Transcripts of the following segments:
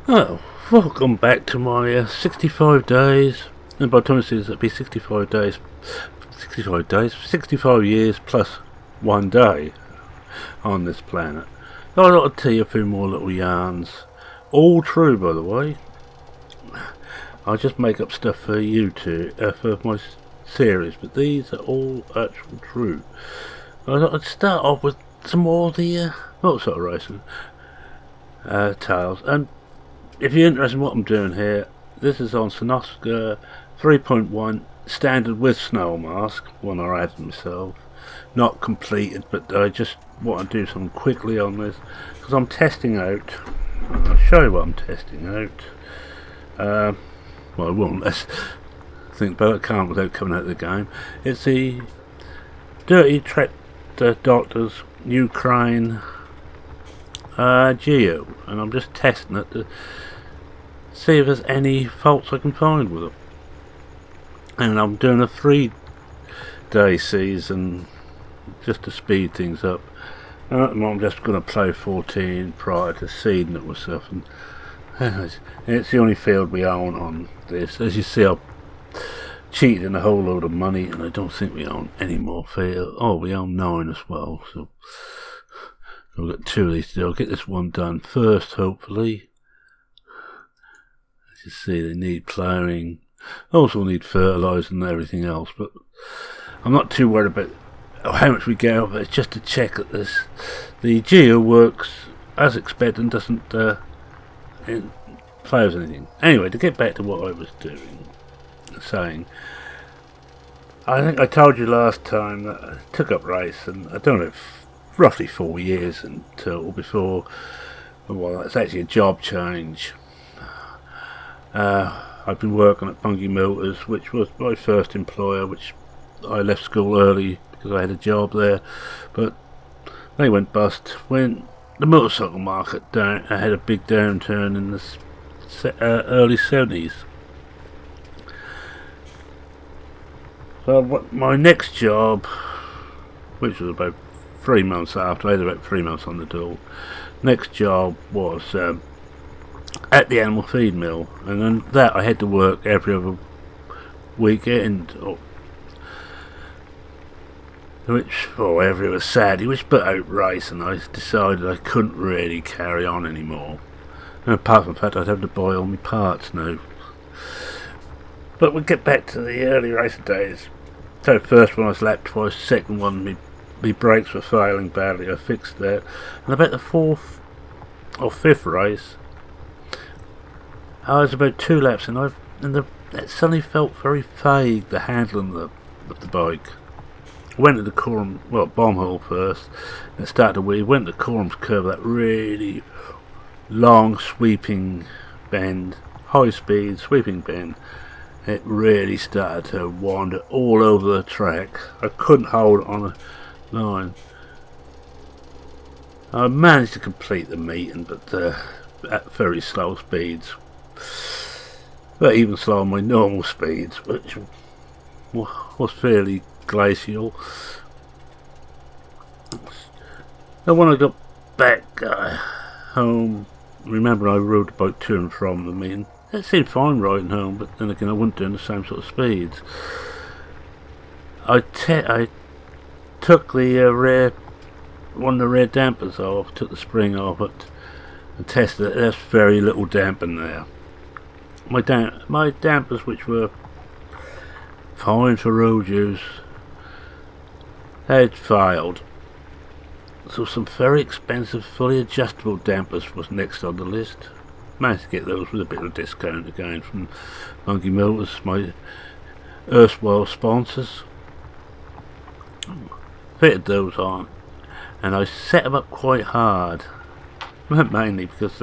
Oh, welcome back to my 65 days, and by the time I see this it'll be 65 days, 65 years plus one day on this planet. I'd like to tell you a few more little yarns, all true by the way. I just make up stuff for you two, for my series, but these are all actual true. I'd start off with some more of the motorcycle racing tales, and if you're interested in what I'm doing here, this is on Cynosca 3.1 standard with snow mask, one I added myself, not completed, but I just want to do something quickly on this because I'm testing out. I'll show you what I'm testing out. Well, I won't. Let's think about it. Can't without coming out of the game. It's the Dirty Tractor Doctors Ukraine Geo, and I'm just testing it to see if there's any faults I can find with it. And I'm doing a 3-day season just to speed things up. And at the moment I'm just going to play 14 prior to seeding it myself. And it's the only field we own on this. As you see, I've cheated in a whole load of money, and I don't think we own any more field. Oh, we own 9 as well. So we've got 2 of these to do. I'll get this one done first, hopefully. As you see, they need ploughing. Also need fertiliser and everything else, but I'm not too worried about how much we get out of it. It's just to check that the Geo works as expected and doesn't plows anything. Anyway, to get back to what I was saying, I think I told you last time that I took up racing. I done it roughly 4 years until before, well, it's actually a job change. I've been working at Bungie Motors, which was my first employer, which I left school early because I had a job there, but they went bust when the motorcycle market had a big downturn in the early 70s. So my next job, which was about 3 months after, I had about 3 months on the dole, next job was at the animal feed mill, and then that I had to work every other weekend, which, oh, every other Saturday, which put out rice, and I decided I couldn't really carry on anymore. And apart from the fact I'd have to buy all my parts now. But we'll get back to the early racing days. So first one I was lapped twice, second one my brakes were failing badly, I fixed that, and about the 4th or 5th race I was about 2 laps and it suddenly felt very vague, the handling of the bike. I went to the Coram, well, bomb hole first, and it started to weave, went to Coram's curve, that really long sweeping bend, high speed sweeping bend. It really started to wander all over the track. I couldn't hold on a line. I managed to complete the meeting, but at very slow speeds. But even slower than my normal speeds, which was fairly glacial. And when I got back home, remember I rode the bike to and from the meeting. It seemed fine riding home, but then again I wasn't doing the same sort of speeds. I took the one of the rear dampers off, took the spring off it, and tested it. There's very little dampen there. My dampers, which were fine for road use, had failed. So some very expensive, fully adjustable dampers was next on the list. Managed to get those with a bit of discount again from Bungie Motors, my erstwhile sponsors. Fitted those on, and I set them up quite hard. Mainly because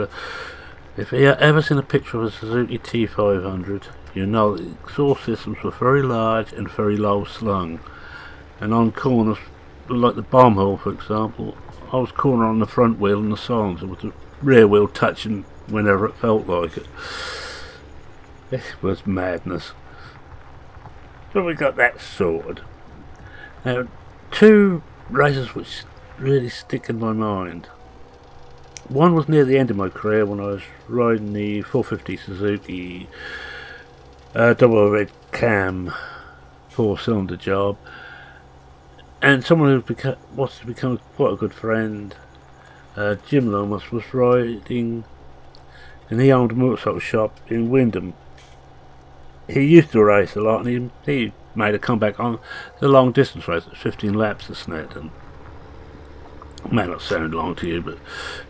if you ever seen a picture of a Suzuki T500, you know the exhaust systems were very large and very low slung, and on corners like the bomb hole for example, I was cornering on the front wheel and the silencer with the rear wheel touching whenever it felt like it. It was madness. So we got that sorted. Now, 2 races which really stick in my mind. One was near the end of my career when I was riding the 450 Suzuki double red cam 4-cylinder job, and someone who wants to become quite a good friend, Jim Lomas, was riding, and he owned a motorcycle shop in Wyndham. He used to race a lot, and he made a comeback on the long distance race at 15 laps of Snetton. May not sound long to you, but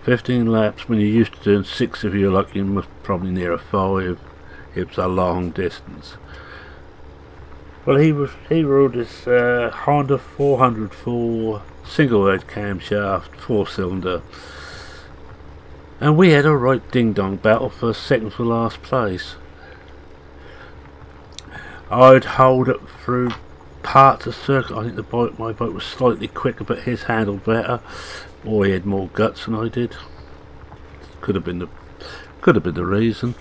15 laps when you're used to doing 6 of you, like you must probably near a 5. It was a long distance. Well, he rode this Honda 404 single head camshaft 4-cylinder, and we had a right ding dong battle for second to last place. I'd hold it through parts of the circuit. I think my bike was slightly quicker, but his handled better. Boy, he had more guts than I did. Could have been the reason.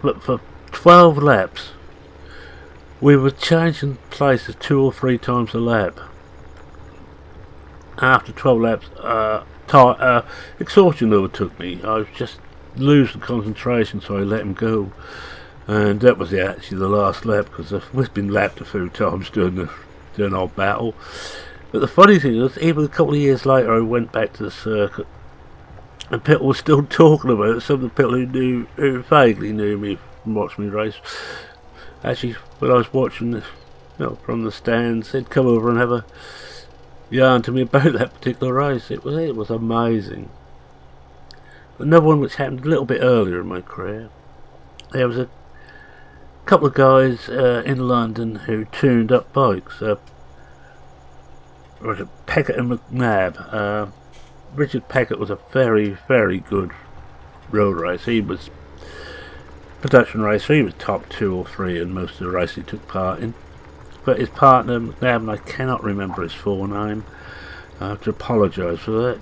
But for 12 laps, we were changing places 2 or 3 times a lap. After 12 laps, exhaustion overtook me. I was just losing concentration, so I let him go. And that was actually the last lap, because we've been lapped a few times during our battle. But the funny thing is, even a couple of years later, I went back to the circuit, and people were still talking about it. Some of the people who vaguely knew me from watching me race, actually, when I was watching this, from the stands, they'd come over and have a yarn to me about that particular race. It was amazing. Another one which happened a little bit earlier in my career. There was a couple of guys in London who tuned up bikes. Peckett and McNabb. Richard Peckett was a very, very good road racer. He was production racer. He was top 2 or 3 in most of the races he took part in. But his partner McNabb, and I cannot remember his full name, I have to apologise for that.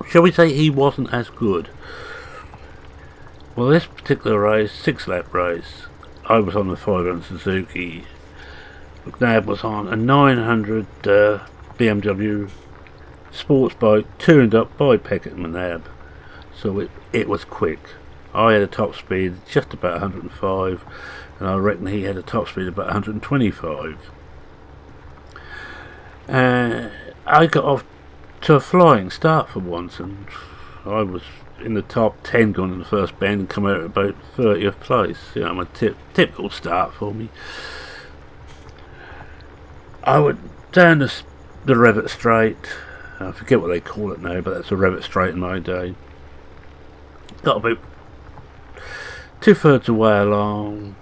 Shall we say he wasn't as good? Well, this particular race, 6-lap race, I was on the 500 Suzuki. McNabb was on a 900 BMW sports bike tuned up by Peckett and McNabb. So it was quick. I had a top speed just about 105, and I reckon he had a top speed about 125. I got off to a flying start for once, and I was in the top 10 going in the first bend and come out at about 30th place. My typical start for me. I went down the Revet Straight. I forget what they call it now, but that's a Revet Straight in my day. Got about 2/3 of the way along,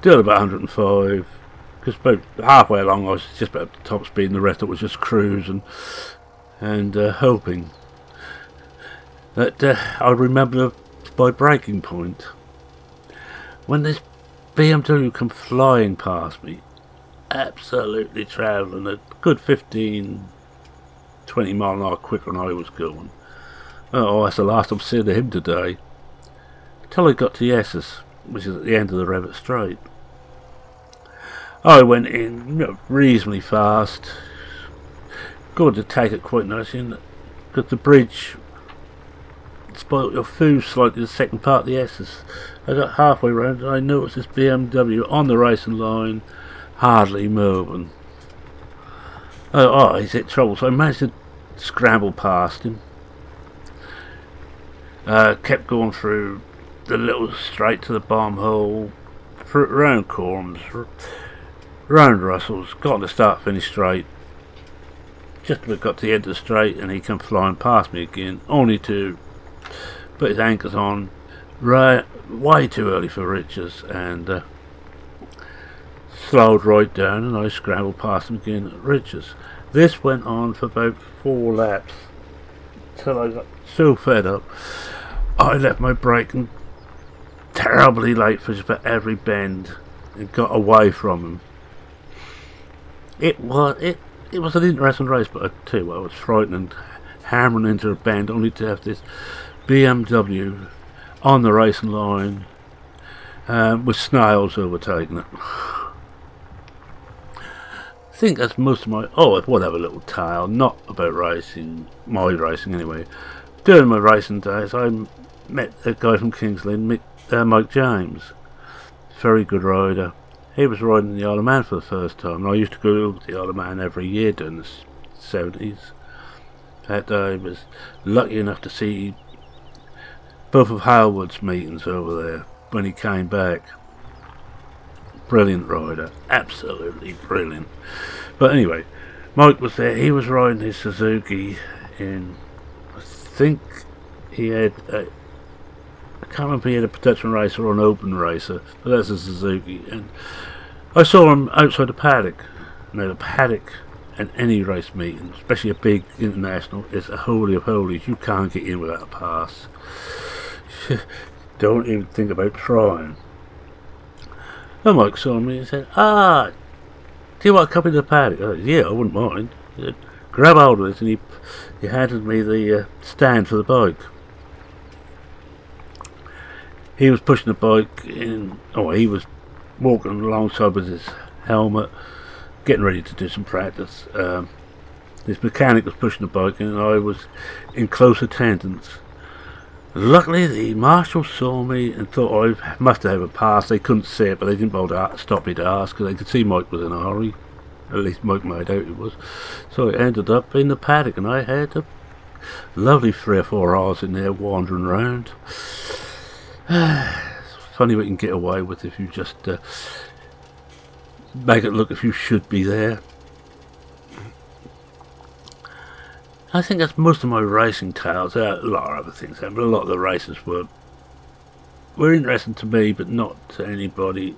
did about 105, because about halfway along I was just about the top speed, and the rest of it was just cruising and hoping that I remember my breaking point when this BMW come flying past me, absolutely travelling a good 15-20 mile an hour quicker than I was going. Oh, that's the last I've seen of him today. Till I got to Yesses, which is at the end of the Revet Straight. I went in reasonably fast. Got to take it quite nicely, because the bridge spoilt your food slightly the second part of the S's. I got halfway round and I noticed this BMW on the racing line, hardly moving. Oh, he's hit trouble, so I managed to scramble past him. Kept going through the little straight to the bomb hole, round Corms, round Russells, got on the start-finish straight. Just about got to the end of the straight and he come flying past me again, only to put his anchors on way too early for Richards, and slowed right down, and I scrambled past him again at Richards. This went on for about 4 laps till I got so fed up I left my braking terribly late for just about every bend and got away from him. It was an interesting race, but I tell you what, I was frightened, hammering into a bend only to have this BMW on the racing line with snails overtaking it. think that's most of my... Oh, I would have a little tale, not about racing, my racing anyway. During my racing days, I met a guy from Kings Lynn, Mike James. Very good rider. He was riding the Isle of Man for the first time, and I used to go over to the Isle of Man every year during the 70s. That day I was lucky enough to see both of Halewood's meetings over there when he came back. Brilliant rider, absolutely brilliant. But anyway, Mike was there. He was riding his Suzuki in, I think he had I can't remember if he had a production racer or an open racer, but that's a Suzuki. And I saw him outside the paddock. Now the paddock at any race meeting, especially a big international, is a holy of holies. You can't get in without a pass. Don't even think about trying. And Mike saw me and said, do you want to come into the paddock? I said, yeah, I wouldn't mind. He said, grab hold of it, and he handed me the stand for the bike. He was pushing the bike in, he was walking alongside with his helmet, getting ready to do some practice. His mechanic was pushing the bike and I was in close attendance. Luckily the marshal saw me and thought I must have a pass. They couldn't see it, but they didn't bother to stop me to ask because they could see Mike was in a hurry. At least Mike made out it was. So I ended up in the paddock and I had a lovely 3 or 4 hours in there wandering around. It's funny what you can get away with if you just make it look if you should be there. I think that's most of my racing tales. There are a lot of other things there, but a lot of the races were interesting to me, but not to anybody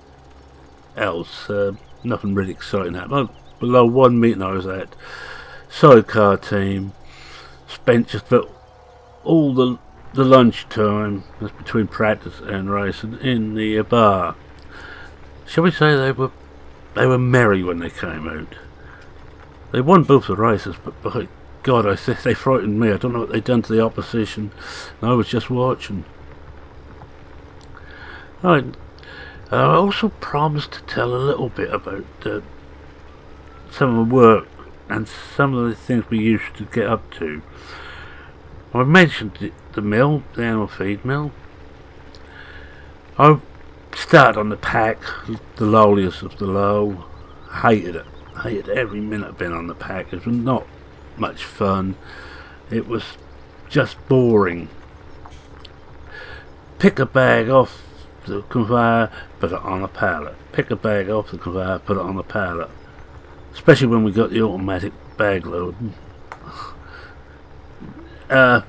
else. Nothing really exciting happened. Below one meeting I was at, sidecar team, spent just about all the lunch time, that's between practice and racing, in the bar. Shall we say they were merry when they came out. They won both the races, but by God, I think they frightened me. I don't know what they'd done to the opposition. I was just watching. I also promised to tell a little bit about some of the work and some of the things we used to get up to. I mentioned the mill, the animal feed mill. I started on the pack, the lowliest of the low. Hated it. Hated every minute I've been on the pack. It was not much fun. It was just boring. Pick a bag off the conveyor, put it on a pallet. Pick a bag off the conveyor, put it on a pallet. Especially when we got the automatic bag loading.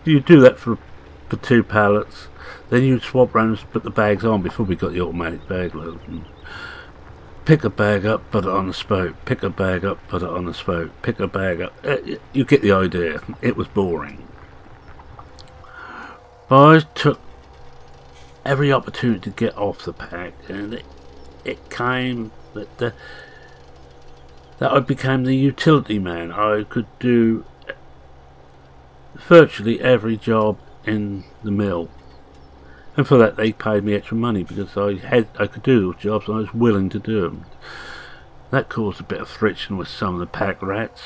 You do that for 2 pallets, then you'd swap around and put the bags on before we got the automatic bag loading. Pick a bag up, put it on the spoke. Pick a bag up, put it on the spoke. Pick a bag up. You get the idea. It was boring. But I took every opportunity to get off the pack, and it came that I became the utility man. I could do virtually every job in the mill, and for that they paid me extra money because I could do those jobs and I was willing to do them. That caused a bit of friction with some of the pack rats,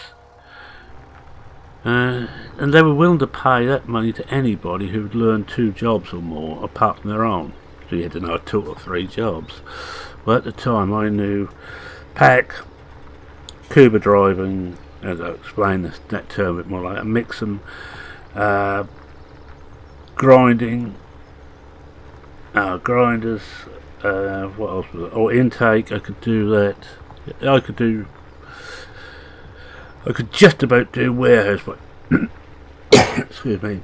and they were willing to pay that money to anybody who'd learned 2 jobs or more apart from their own. So you had to know 2 or 3 jobs. Well, at the time I knew pack, Cuba driving, as I explained that term a bit more like, mixing, grinding, grinders, what else was it? Oh, intake, I could do that. I could just about do warehouse, but excuse me,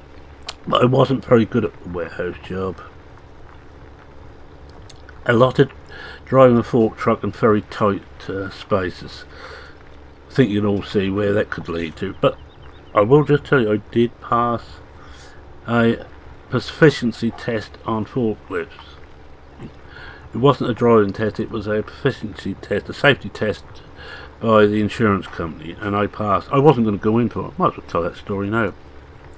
but I wasn't very good at the warehouse job. A lot of driving a fork truck in very tight spaces. I think you can all see where that could lead to, but I will just tell you I did pass a proficiency test on forklifts. It wasn't a driving test, it was a proficiency test, a safety test by the insurance company, and I passed. I wasn't going to go in for it. Might as well tell that story now.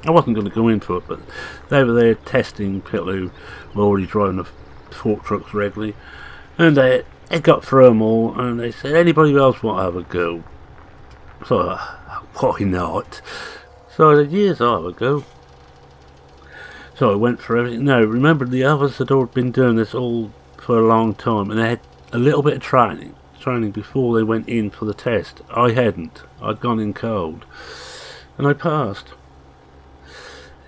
I wasn't going to go in for it, but they were there testing people who were already driving the fork trucks regularly, and they got through them all, and they said, anybody else want to have a go? So, why not? So I said, years I go. So I went for everything. No, remember the others had all been doing this all for a long time, and they had a little bit of training before they went in for the test. I hadn't. I'd gone in cold, and I passed.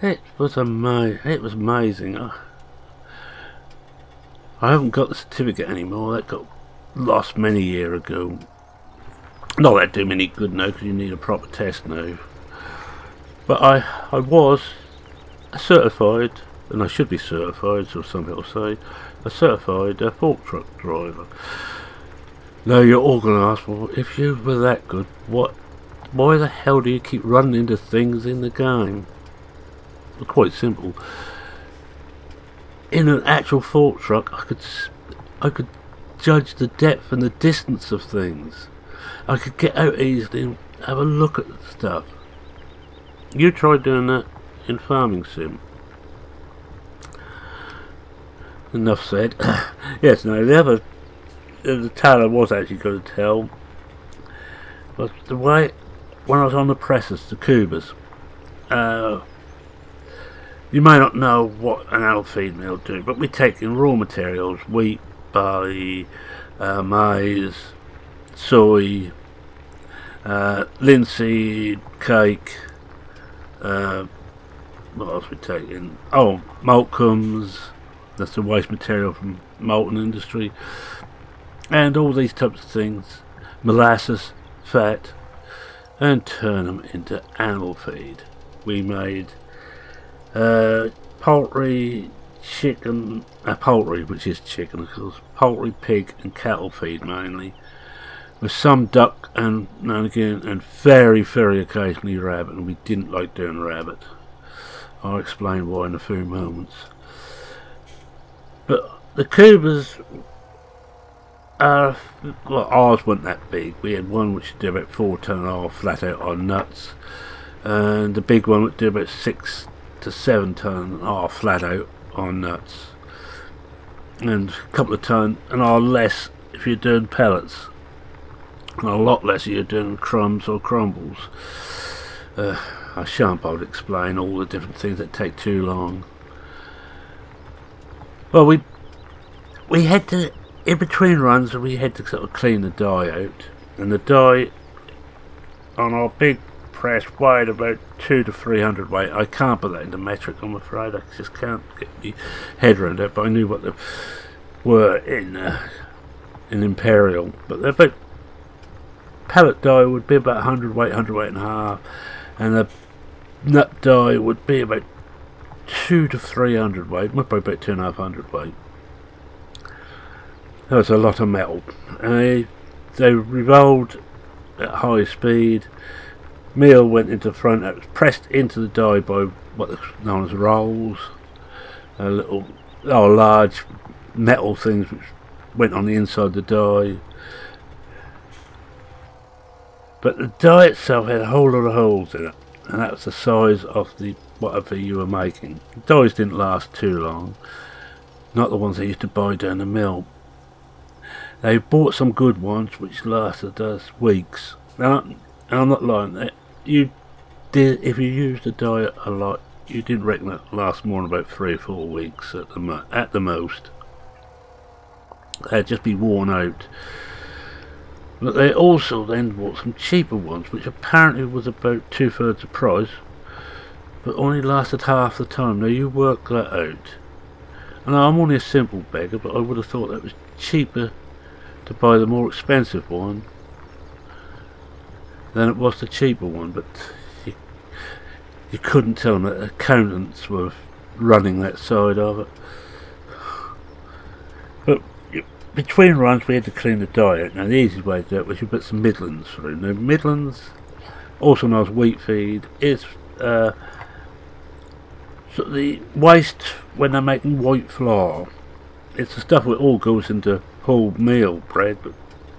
It was amazing. I haven't got the certificate anymore. That got lost many years ago. Not that do me any good now, because you need a proper test now. But I was certified, and I should be certified, so some people say, a certified fork truck driver. Now you're all going to ask, well, if you were that good, why the hell do you keep running into things in the game? Well, quite simple. In an actual fork truck, I could judge the depth and the distance of things. I could get out easily and have a look at stuff. You try doing that in Farming Sim. Enough said. Yes, no, the tale I was actually going to tell was the way when I was on the presses, the Kubas. You may not know what an owl feed mill do, but we take in raw materials: wheat, barley, maize, soy, linseed, cake. What else we take in? Oh, maltcombs. That's the waste material from malting industry, and all these types of things, molasses, fat, and turn them into animal feed. We made poultry, chicken, poultry, which is chicken of course, poultry, pig and cattle feed mainly, with some duck and now and again, and very occasionally rabbit, and we didn't like doing rabbit. I'll explain why in a few moments. But the Kubas are, well, ours weren't that big. We had one which did about 4 ton flat out on nuts, and the big one would do about 6 to 7 ton flat out on nuts, and a couple of ton and less if you're doing pellets, and a lot less if you're doing crumbs or crumbles. I shan't bother to explain all the different things that take too long. Well, we had to, in between runs, we had to sort of clean the dye out, and the dye on our big press weighed about 200 to 300 weight. I can't put that into metric, I'm afraid. I just can't get my head around it, but I knew what they were in Imperial. But they're about, pellet dye would be about 100 weight and a half, and the nut dye would be about 200 to 300 weight, might be about 250 weight. That was a lot of metal, and they revolved at high speed. Meal went into front, it was pressed into the dye by what is known as rolls, large metal things which went on the inside of the dye. But the dye itself had a whole lot of holes in it, and that was the size of the whatever you were making. The dyes didn't last too long, not the ones they used to buy down the mill. They bought some good ones which lasted us weeks. Now, I'm not lying. If you used the dye a lot, you didn't reckon it last more than about 3 or 4 weeks at the most. They'd just be worn out. But they also then bought some cheaper ones, which apparently was about 2/3 the price, but only lasted half the time. Now you work that out. And I'm only a simple beggar, but I would have thought that it was cheaper to buy the more expensive one than it was the cheaper one. But you couldn't tell them that accountants were running that side of it. But between runs we had to clean the dye out. Now the easy way to do it was you put some Midlands through. Now Midlands, also known as wheat feed, is so the waste when they're making white flour. It's the stuff that all goes into wholemeal bread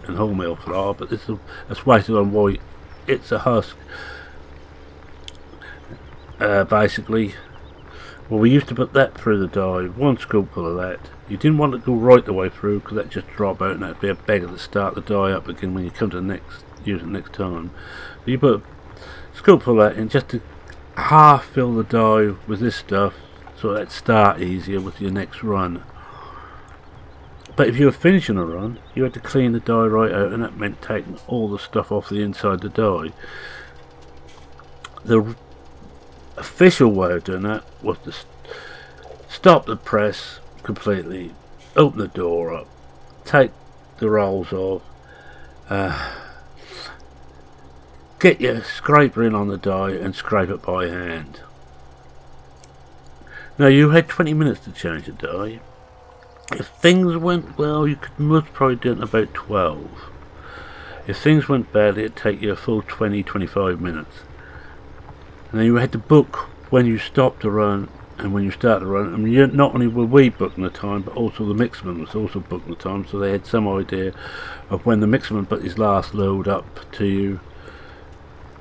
and wholemeal flour, but it's wasted on white. It's a husk, basically. Well, we used to put that through the dye, 1 scoopful of that. You didn't want it to go right the way through, because that just drop out and that'd be a beggar to start the dye up again when you come to the next use it next time. But you put a scoopful of that in just to half fill the die with this stuff, so that start easier with your next run. But if you were finishing a run, you had to clean the die right out, and that meant taking all the stuff off the inside the die. The official way of doing that was to stop the press completely, open the door up, take the rolls off, get your scraper in on the die and scrape it by hand. Now you had 20 minutes to change the die. If things went well, you could most probably do it in about 12. If things went badly, it'd take you a full 20-25 minutes. Now you had to book when you stopped the run and when you start the run. I mean, not only were we booking the time, but also the mixerman was also booking the time, so they had some idea of when the mixerman put his last load up to you.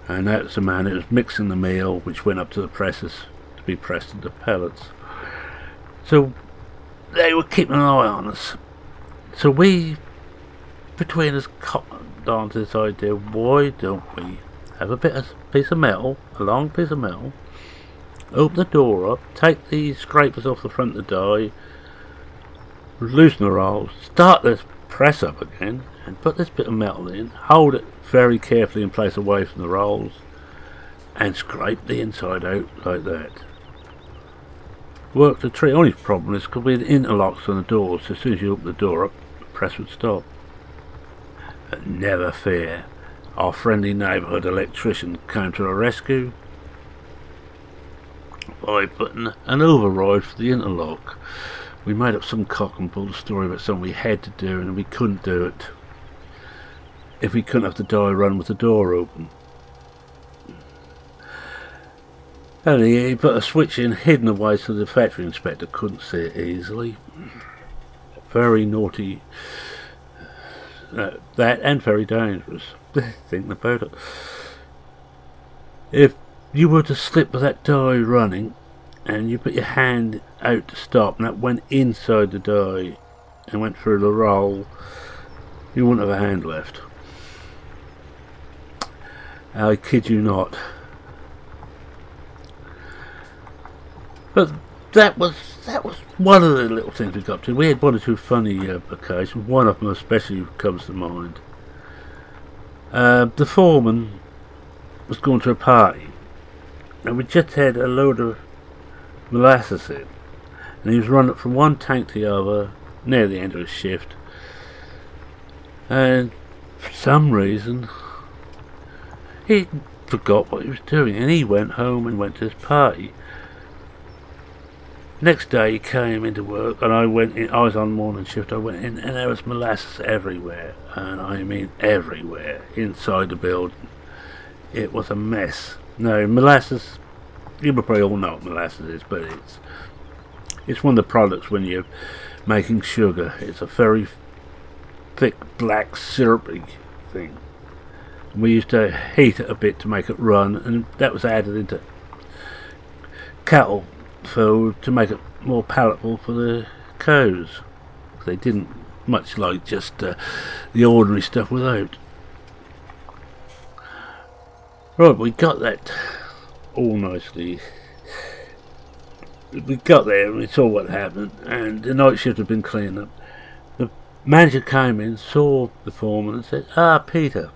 And that's the man that was mixing the meal, which went up to the presses to be pressed into pellets. So they were keeping an eye on us. So we, between us, cottoned on to this idea, why don't we have a piece of metal, a long piece of metal, open the door up, take the scrapers off the front of the die, loosen the rolls, start the press up again, and put this bit of metal in, hold it very carefully in place away from the rolls, and scrape the inside out like that. Worked a treat. Only problem is because we had interlocks on the doors, so as soon as you open the door up, the press would stop. But never fear, our friendly neighbourhood electrician came to the rescue by putting an override for the interlock. We made up some cock and bull story about something we had to do and we couldn't do it if we couldn't have the die run with the door open. And he put a switch in hidden away so the factory inspector couldn't see it easily. Very naughty, that, and very dangerous, thinking about it. If you were to slip with that die running and you put your hand out to stop and that went inside the die and went through the roll, you wouldn't have a hand left. I kid you not. But that was one of the little things we got up to. We had one or two funny occasions. One of them especially comes to mind. The foreman was going to a party, and we just had a load of molasses in, and he was running it from one tank to the other near the end of his shift, and for some reason he forgot what he was doing, and he went home and went to his party. Next day he came into work, and I went in. I was on morning shift. I went in, and there was molasses everywhere, and I mean everywhere inside the building. It was a mess. No, molasses, you probably all know what molasses is, but it's one of the products when you're making sugar. It's a very thick, black, syrupy thing. We used to heat it a bit to make it run, and that was added into cattle food to make it more palatable for the cows. They didn't much like just the ordinary stuff without. Right, we got that all nicely. We got there and we saw what happened, and the night shift had been cleaned up. The manager came in, saw the foreman and said, "Ah, Peter,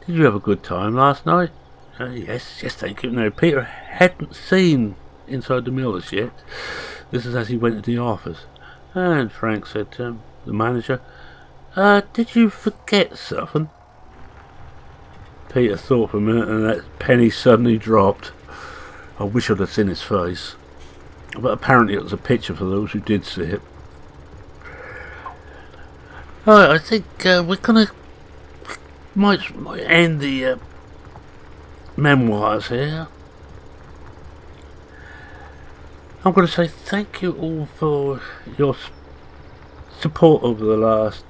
did you have a good time last night?" Yes, thank you." No, Peter hadn't seen inside the mill as yet. This is as he went into the office. And Frank said to him, the manager, "Did you forget something?" Peter thought for a minute, and that penny suddenly dropped. I wish I'd have seen his face, but apparently it was a picture for those who did see it. Alright, I think we're gonna might end the memoirs here. I'm going to say thank you all for your support over the last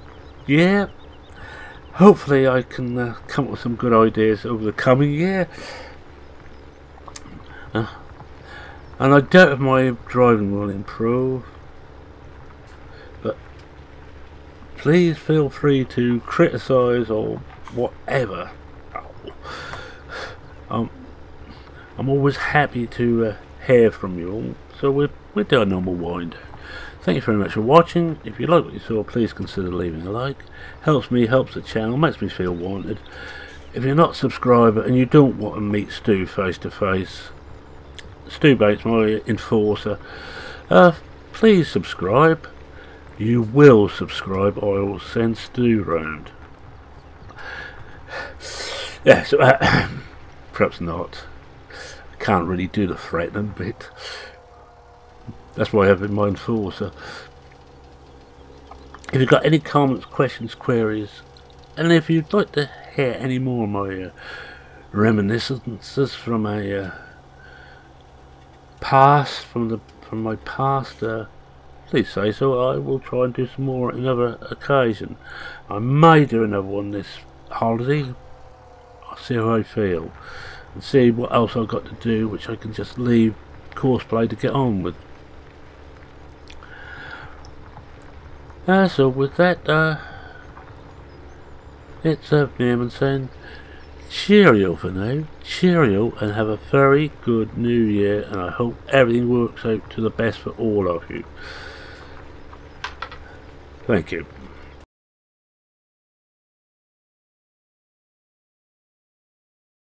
year. Hopefully I can come up with some good ideas over the coming year. And I doubt if my driving will improve. But please feel free to criticise or whatever. I'm always happy to hear from you all, so we'll do a normal wind down. Thank you very much for watching. If you like what you saw, please consider leaving a like. Helps me, helps the channel, makes me feel wanted. If you're not a subscriber and you don't want to meet Stu face to face, Stu Bates, my enforcer, please subscribe. You will subscribe, I will send Stu round. Yeah, so perhaps not. I can't really do the threatening bit. That's why I have in my enforcer. If you've got any comments, questions, queries, and if you'd like to hear any more of my reminiscences from a past, from my past, please say so. I will try and do some more on another occasion. I may do another one this holiday. I'll see how I feel and see what else I've got to do, which I can just leave Courseplay to get on with. So with that, it's Naaman saying cheerio for now, cheerio, and have a very good new year, and I hope everything works out to the best for all of you. Thank you.